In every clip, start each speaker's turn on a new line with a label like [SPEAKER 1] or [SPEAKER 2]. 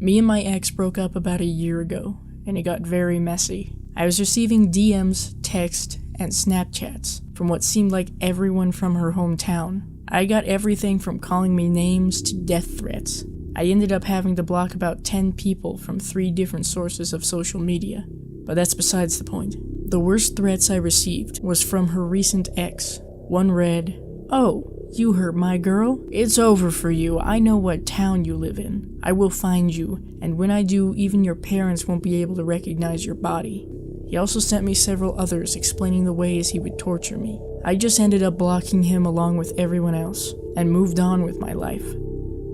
[SPEAKER 1] Me and my ex broke up about a year ago, and it got very messy. I was receiving DMs, text, and Snapchats from what seemed like everyone from her hometown. I got everything from calling me names to death threats. I ended up having to block about 10 people from 3 different sources of social media, but that's besides the point. The worst threats I received was from her recent ex. One read, "Oh, you hurt my girl? It's over for you. I know what town you live in. I will find you, and when I do, even your parents won't be able to recognize your body." He also sent me several others explaining the ways he would torture me. I just ended up blocking him along with everyone else, and moved on with my life.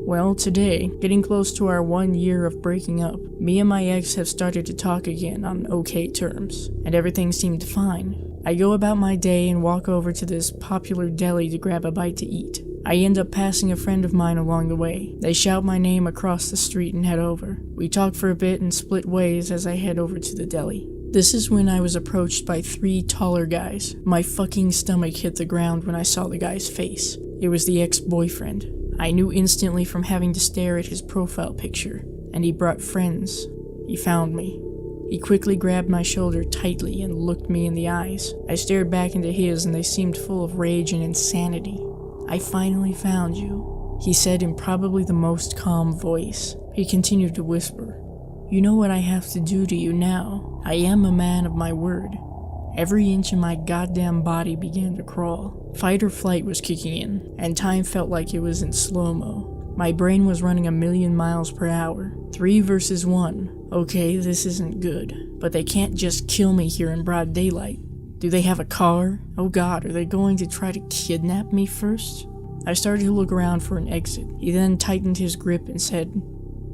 [SPEAKER 1] Well, today, getting close to our 1 year of breaking up, me and my ex have started to talk again on okay terms, and everything seemed fine. I go about my day and walk over to this popular deli to grab a bite to eat. I end up passing a friend of mine along the way. They shout my name across the street and head over. We talk for a bit and split ways as I head over to the deli. This is when I was approached by 3 taller guys. My fucking stomach hit the ground when I saw the guy's face. It was the ex-boyfriend. I knew instantly from having to stare at his profile picture, and he brought friends. He found me. He quickly grabbed my shoulder tightly and looked me in the eyes. I stared back into his and they seemed full of rage and insanity. "I finally found you," he said in probably the most calm voice. He continued to whisper, "You know what I have to do to you now. I am a man of my word." Every inch of my goddamn body began to crawl. Fight or flight was kicking in, and time felt like it was in slow-mo. My brain was running 1,000,000 miles per hour. 3 versus 1. Okay, this isn't good. But they can't just kill me here in broad daylight. Do they have a car? Oh god, are they going to try to kidnap me first? I started to look around for an exit. He then tightened his grip and said,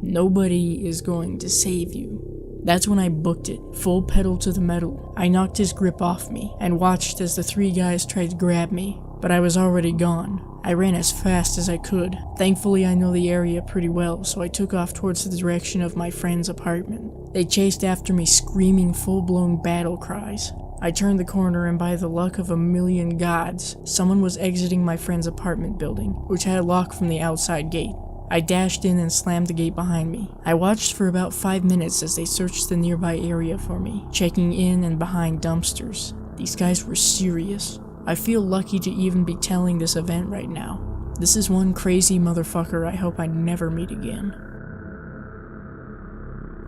[SPEAKER 1] "Nobody is going to save you." That's when I booked it, full pedal to the metal. I knocked his grip off me and watched as the 3 guys tried to grab me, but I was already gone. I ran as fast as I could. Thankfully, I know the area pretty well, so I took off towards the direction of my friend's apartment. They chased after me, screaming full-blown battle cries. I turned the corner, and by the luck of 1,000,000 gods, someone was exiting my friend's apartment building, which had a lock from the outside gate. I dashed in and slammed the gate behind me. I watched for about 5 minutes as they searched the nearby area for me, checking in and behind dumpsters. These guys were serious. I feel lucky to even be telling this event right now. This is one crazy motherfucker I hope I never meet again.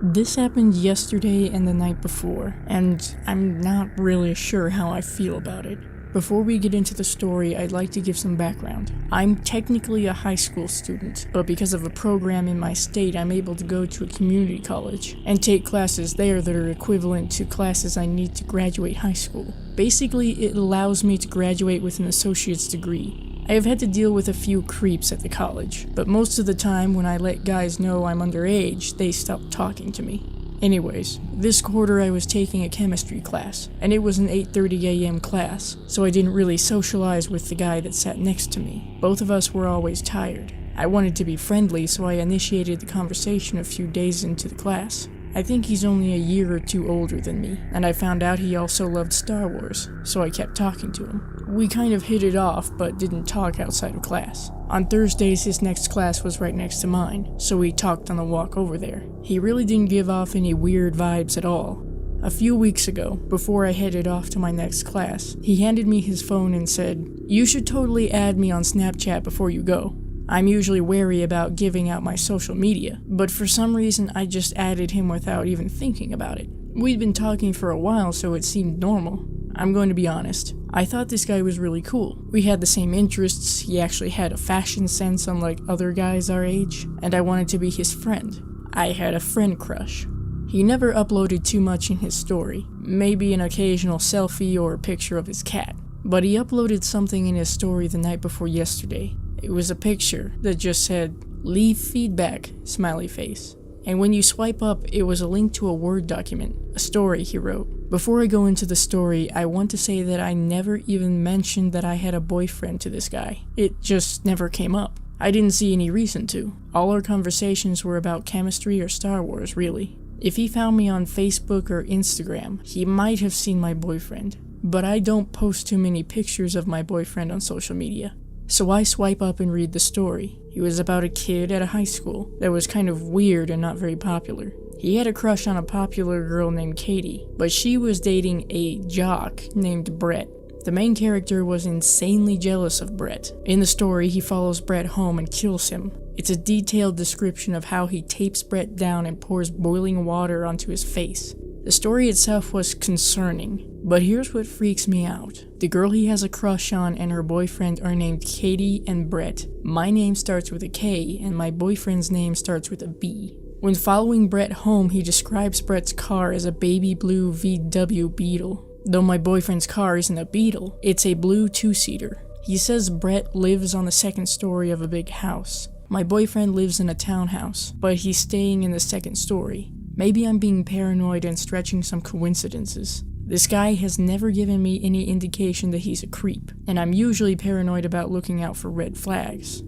[SPEAKER 1] This happened yesterday and the night before, and I'm not really sure how I feel about it. Before we get into the story, I'd like to give some background. I'm technically a high school student, but because of a program in my state, I'm able to go to a community college and take classes there that are equivalent to classes I need to graduate high school. Basically, it allows me to graduate with an associate's degree. I have had to deal with a few creeps at the college, but most of the time when I let guys know I'm underage, they stop talking to me. Anyways, this quarter I was taking a chemistry class, and it was an 8:30 a.m. class, so I didn't really socialize with the guy that sat next to me. Both of us were always tired. I wanted to be friendly, so I initiated the conversation a few days into the class. I think he's only a year or 2 older than me, and I found out he also loved Star Wars, so I kept talking to him. We kind of hit it off, but didn't talk outside of class. On Thursdays, his next class was right next to mine, so we talked on the walk over there. He really didn't give off any weird vibes at all. A few weeks ago, before I headed off to my next class, he handed me his phone and said, "You should totally add me on Snapchat before you go." I'm usually wary about giving out my social media, but for some reason I just added him without even thinking about it. We'd been talking for a while, so it seemed normal. I'm going to be honest, I thought this guy was really cool. We had the same interests, he actually had a fashion sense unlike other guys our age, and I wanted to be his friend. I had a friend crush. He never uploaded too much in his story, maybe an occasional selfie or a picture of his cat, but he uploaded something in his story the night before yesterday. It was a picture that just said, "Leave feedback," smiley face. And when you swipe up, it was a link to a Word document, a story he wrote. Before I go into the story, I want to say that I never even mentioned that I had a boyfriend to this guy. It just never came up. I didn't see any reason to. All our conversations were about chemistry or Star Wars, really. If he found me on Facebook or Instagram, he might have seen my boyfriend. But I don't post too many pictures of my boyfriend on social media. So I swipe up and read the story. He was about a kid at a high school that was kind of weird and not very popular. He had a crush on a popular girl named Katie, but she was dating a jock named Brett. The main character was insanely jealous of Brett. In the story, he follows Brett home and kills him. It's a detailed description of how he tapes Brett down and pours boiling water onto his face. The story itself was concerning, but here's what freaks me out. The girl he has a crush on and her boyfriend are named Katie and Brett. My name starts with a K, and my boyfriend's name starts with a B. When following Brett home, he describes Brett's car as a baby blue VW Beetle. Though my boyfriend's car isn't a Beetle, it's a blue two-seater. He says Brett lives on the second story of a big house. My boyfriend lives in a townhouse, but he's staying in the second story. Maybe I'm being paranoid and stretching some coincidences. This guy has never given me any indication that he's a creep, and I'm usually paranoid about looking out for red flags.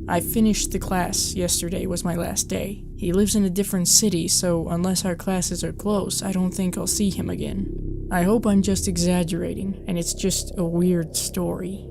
[SPEAKER 1] I finished the class. Yesterday was my last day. He lives in a different city, so unless our classes are close, I don't think I'll see him again. I hope I'm just exaggerating, and it's just a weird story.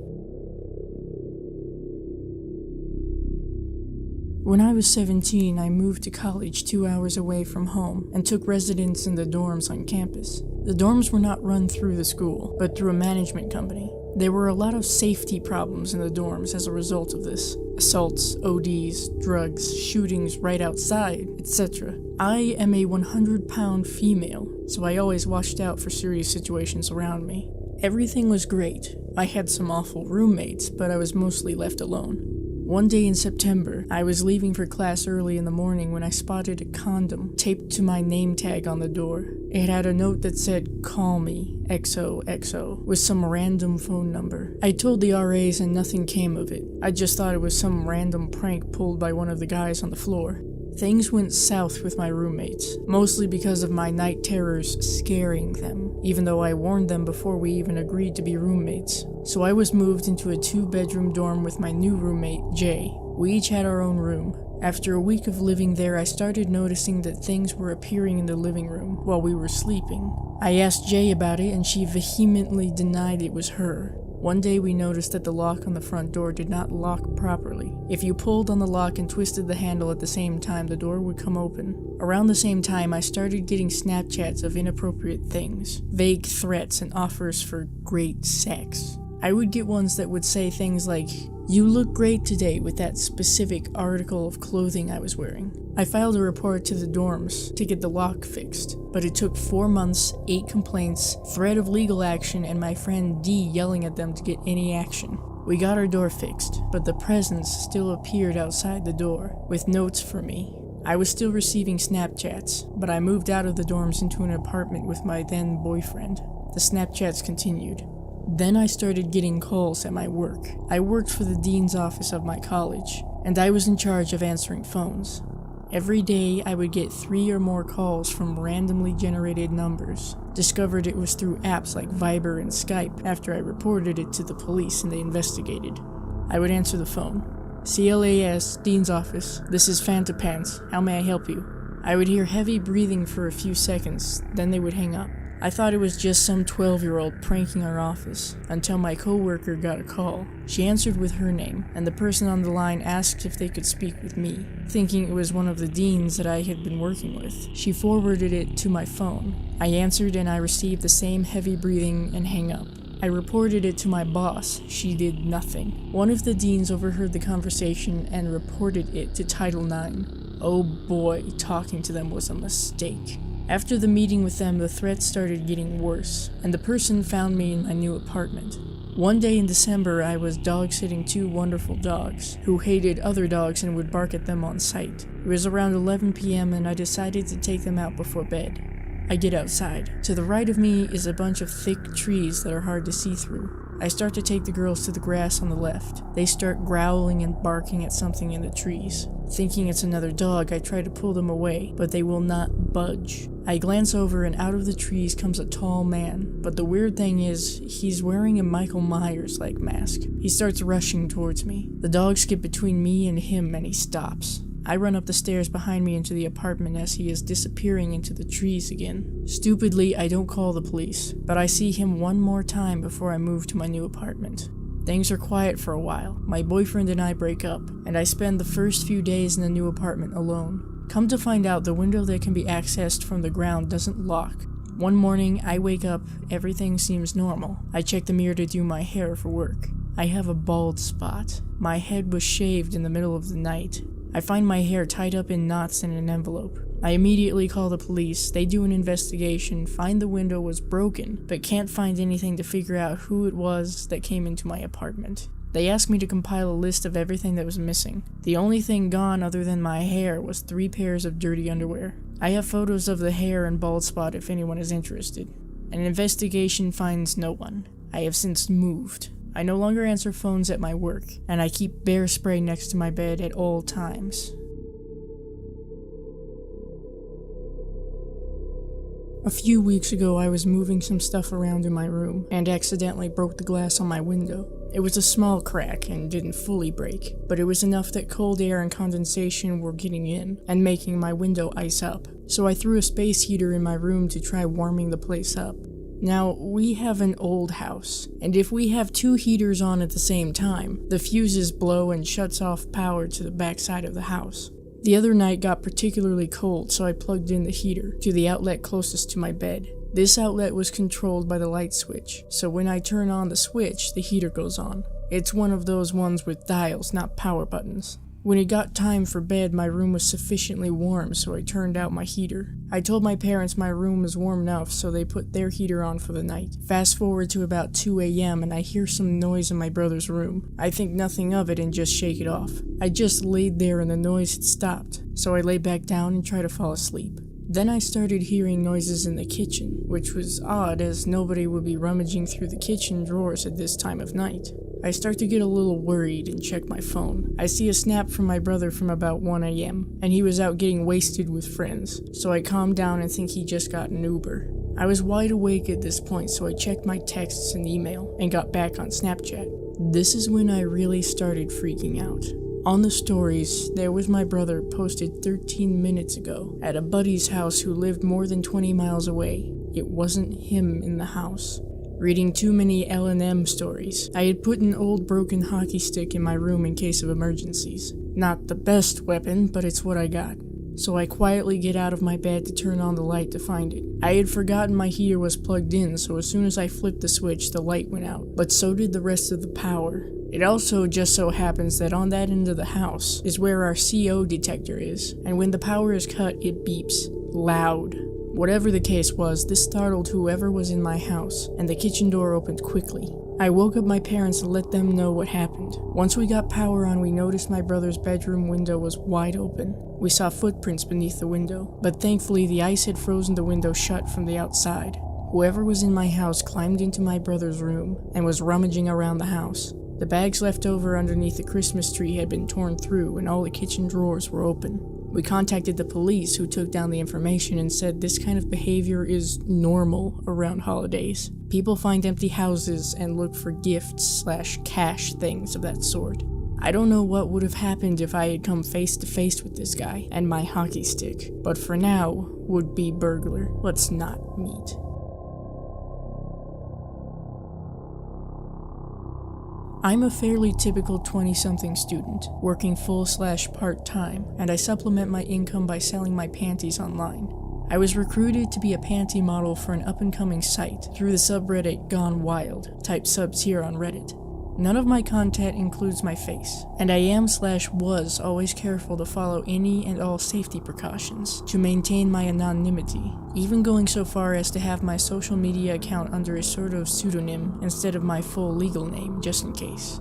[SPEAKER 1] When I was 17, I moved to college 2 hours away from home and took residence in the dorms on campus. The dorms were not run through the school, but through a management company. There were a lot of safety problems in the dorms as a result of this. Assaults, ODs, drugs, shootings right outside, etc. I am a 100-pound female, so I always watched out for serious situations around me. Everything was great. I had some awful roommates, but I was mostly left alone. One day in September, I was leaving for class early in the morning when I spotted a condom taped to my name tag on the door. It had a note that said, "Call me, XOXO," with some random phone number. I told the RAs and nothing came of it. I just thought it was some random prank pulled by one of the guys on the floor. Things went south with my roommates, mostly because of my night terrors scaring them, even though I warned them before we even agreed to be roommates. So I was moved into a 2-bedroom dorm with my new roommate, Jay. We each had our own room. After a week of living there, I started noticing that things were appearing in the living room while we were sleeping. I asked Jay about it, and she vehemently denied it was her. One day we noticed that the lock on the front door did not lock properly. If you pulled on the lock and twisted the handle at the same time, the door would come open. Around the same time, I started getting Snapchats of inappropriate things, vague threats and offers for great sex. I would get ones that would say things like, "You look great today," with that specific article of clothing I was wearing. I filed a report to the dorms to get the lock fixed, but it took 4 months, 8 complaints, threat of legal action, and my friend D yelling at them to get any action. We got our door fixed, but the presence still appeared outside the door, with notes for me. I was still receiving Snapchats, but I moved out of the dorms into an apartment with my then boyfriend. The Snapchats continued. Then I started getting calls at my work. I worked for the dean's office of my college, and I was in charge of answering phones. Every day I would get 3 or more calls from randomly generated numbers. Discovered it was through apps like Viber and Skype after I reported it to the police and they investigated. I would answer the phone. "CLAS, Dean's office. This is Fanta Pants. How may I help you?" I would hear heavy breathing for a few seconds, then they would hang up. I thought it was just some 12-year-old pranking our office, until my coworker got a call. She answered with her name, and the person on the line asked if they could speak with me, thinking it was one of the deans that I had been working with. She forwarded it to my phone. I answered and I received the same heavy breathing and hang up. I reported it to my boss. She did nothing. One of the deans overheard the conversation and reported it to Title IX. Oh boy, talking to them was a mistake. After the meeting with them, the threats started getting worse, and the person found me in my new apartment. One day in December, I was dog-sitting 2 wonderful dogs, who hated other dogs and would bark at them on sight. It was around 11 p.m. and I decided to take them out before bed. I get outside. To the right of me is a bunch of thick trees that are hard to see through. I start to take the girls to the grass on the left. They start growling and barking at something in the trees. Thinking it's another dog, I try to pull them away, but they will not budge. I glance over and out of the trees comes a tall man, but the weird thing is, he's wearing a Michael Myers-like mask. He starts rushing towards me. The dogs skip between me and him and he stops. I run up the stairs behind me into the apartment as he is disappearing into the trees again. Stupidly, I don't call the police, but I see him one more time before I move to my new apartment. Things are quiet for a while. My boyfriend and I break up, and I spend the first few days in the new apartment alone. Come to find out, the window that can be accessed from the ground doesn't lock. One morning, I wake up, everything seems normal. I check the mirror to do my hair for work. I have a bald spot. My head was shaved in the middle of the night. I find my hair tied up in knots in an envelope. I immediately call the police. They do an investigation, find the window was broken, but can't find anything to figure out who it was that came into my apartment. They asked me to compile a list of everything that was missing. The only thing gone other than my hair was 3 pairs of dirty underwear. I have photos of the hair and bald spot if anyone is interested. An investigation finds no one. I have since moved. I no longer answer phones at my work, and I keep bear spray next to my bed at all times. A few weeks ago, I was moving some stuff around in my room and accidentally broke the glass on my window. It was a small crack and didn't fully break, but it was enough that cold air and condensation were getting in and making my window ice up. So I threw a space heater in my room to try warming the place up. Now, we have an old house, and if we have 2 heaters on at the same time, the fuses blow and shuts off power to the backside of the house. The other night got particularly cold, so I plugged in the heater to the outlet closest to my bed. This outlet was controlled by the light switch, so when I turn on the switch, the heater goes on. It's one of those ones with dials, not power buttons. When it got time for bed, my room was sufficiently warm, so I turned out my heater. I told my parents my room was warm enough, so they put their heater on for the night. Fast forward to about 2 a.m. and I hear some noise in my brother's room. I think nothing of it and just shake it off. I just laid there and the noise had stopped, so I lay back down and try to fall asleep. Then I started hearing noises in the kitchen, which was odd as nobody would be rummaging through the kitchen drawers at this time of night. I start to get a little worried and check my phone. I see a snap from my brother from about 1 a.m. and he was out getting wasted with friends, so I calmed down and think he just got an Uber. I was wide awake at this point, so I checked my texts and email and got back on Snapchat. This is when I really started freaking out. On the stories, there was my brother posted 13 minutes ago at a buddy's house who lived more than 20 miles away. It wasn't him in the house. Reading too many L&M stories, I had put an old broken hockey stick in my room in case of emergencies. Not the best weapon, but it's what I got. So I quietly get out of my bed to turn on the light to find it. I had forgotten my heater was plugged in, so as soon as I flipped the switch, the light went out, but so did the rest of the power. It also just so happens that on that end of the house is where our CO detector is, and when the power is cut, it beeps. Loud. Whatever the case was, this startled whoever was in my house, and the kitchen door opened quickly. I woke up my parents and let them know what happened. Once we got power on, we noticed my brother's bedroom window was wide open. We saw footprints beneath the window, but thankfully the ice had frozen the window shut from the outside. Whoever was in my house climbed into my brother's room and was rummaging around the house. The bags left over underneath the Christmas tree had been torn through and all the kitchen drawers were open. We contacted the police, who took down the information and said this kind of behavior is normal around holidays. People find empty houses and look for gifts/cash things of that sort. I don't know what would have happened if I had come face to face with this guy and my hockey stick, but for now, would-be burglar, let's not meet. I'm a fairly typical 20-something student, working full/part-time, and I supplement my income by selling my panties online. I was recruited to be a panty model for an up-and-coming site through the subreddit Gone Wild, type subs here on Reddit. None of my content includes my face, and I am/was always careful to follow any and all safety precautions to maintain my anonymity, even going so far as to have my social media account under a sort of pseudonym instead of my full legal name, just in case.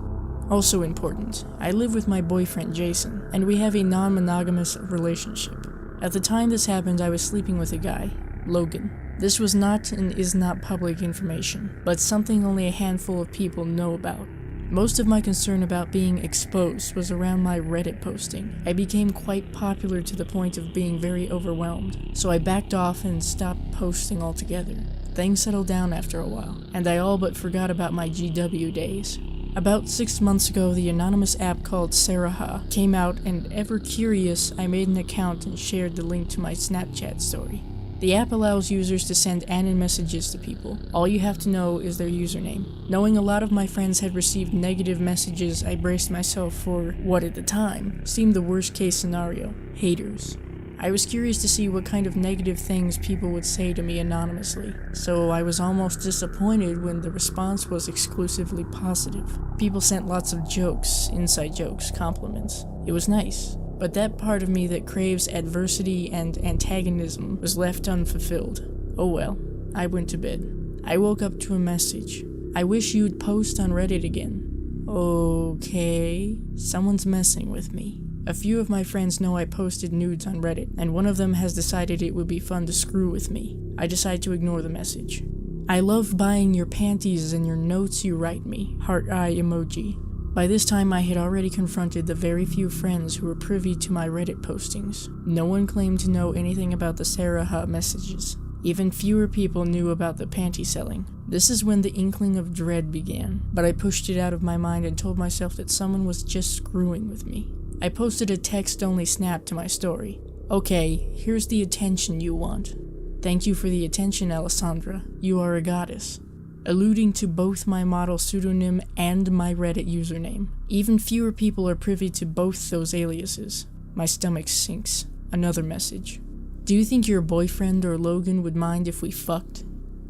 [SPEAKER 1] Also important, I live with my boyfriend Jason, and we have a non-monogamous relationship. At the time this happened, I was sleeping with a guy, Logan. This was not and is not public information, but something only a handful of people know about. Most of my concern about being exposed was around my Reddit posting. I became quite popular to the point of being very overwhelmed, so I backed off and stopped posting altogether. Things settled down after a while, and I all but forgot about my GW days. About 6 months ago, the anonymous app called Saraha came out, and ever curious, I made an account and shared the link to my Snapchat story. The app allows users to send anon messages to people. All you have to know is their username. Knowing a lot of my friends had received negative messages, I braced myself for what at the time seemed the worst case scenario: haters. I was curious to see what kind of negative things people would say to me anonymously, so I was almost disappointed when the response was exclusively positive. People sent lots of jokes, inside jokes, compliments. It was nice. But that part of me that craves adversity and antagonism was left unfulfilled. Oh well, I went to bed. I woke up to a message. I wish you'd post on Reddit again. Okay, someone's messing with me. A few of my friends know I posted nudes on Reddit, and one of them has decided it would be fun to screw with me. I decide to ignore the message. I love buying your panties and your notes you write me. Heart eye emoji. By this time, I had already confronted the very few friends who were privy to my Reddit postings. No one claimed to know anything about the Sarah messages. Even fewer people knew about the panty selling. This is when the inkling of dread began, but I pushed it out of my mind and told myself that someone was just screwing with me. I posted a text-only snap to my story. Okay, here's the attention you want. Thank you for the attention, Alessandra. You are a goddess. Alluding to both my model pseudonym and my Reddit username. Even fewer people are privy to both those aliases. My stomach sinks. Another message. Do you think your boyfriend or Logan would mind if we fucked?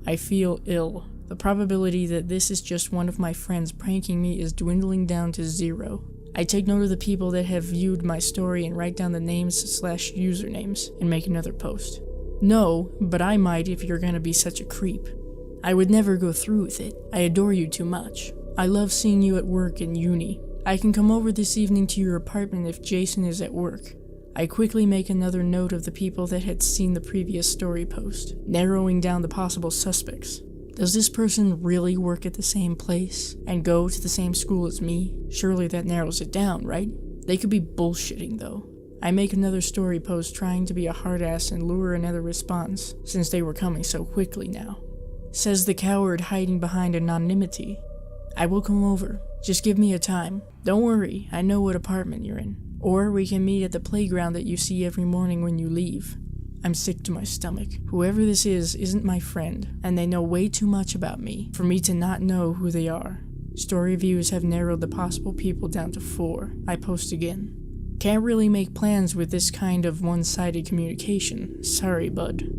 [SPEAKER 1] I feel ill. The probability that this is just one of my friends pranking me is dwindling down to 0. I take note of the people that have viewed my story and write down the names/usernames and make another post. No, but I might if you're gonna be such a creep. I would never go through with it. I adore you too much. I love seeing you at work and uni. I can come over this evening to your apartment if Jason is at work. I quickly make another note of the people that had seen the previous story post, narrowing down the possible suspects. Does this person really work at the same place and go to the same school as me? Surely that narrows it down, right? They could be bullshitting though. I make another story post trying to be a hard ass and lure another response, since they were coming so quickly now. Says the coward hiding behind anonymity. I will come over. Just give me a time. Don't worry, I know what apartment you're in. Or we can meet at the playground that you see every morning when you leave. I'm sick to my stomach. Whoever this is isn't my friend, and they know way too much about me for me to not know who they are. Story views have narrowed the possible people down to 4. I post again. Can't really make plans with this kind of one-sided communication. Sorry, bud.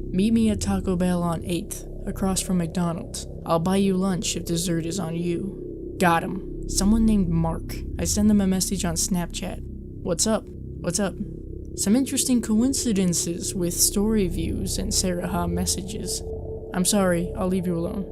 [SPEAKER 1] Meet me at Taco Bell on 8th. Across from McDonald's. I'll buy you lunch if dessert is on you. Got him. Someone named Mark. I send them a message on Snapchat. What's up? What's up? Some interesting coincidences with story views and Sarah messages. I'm sorry, I'll leave you alone.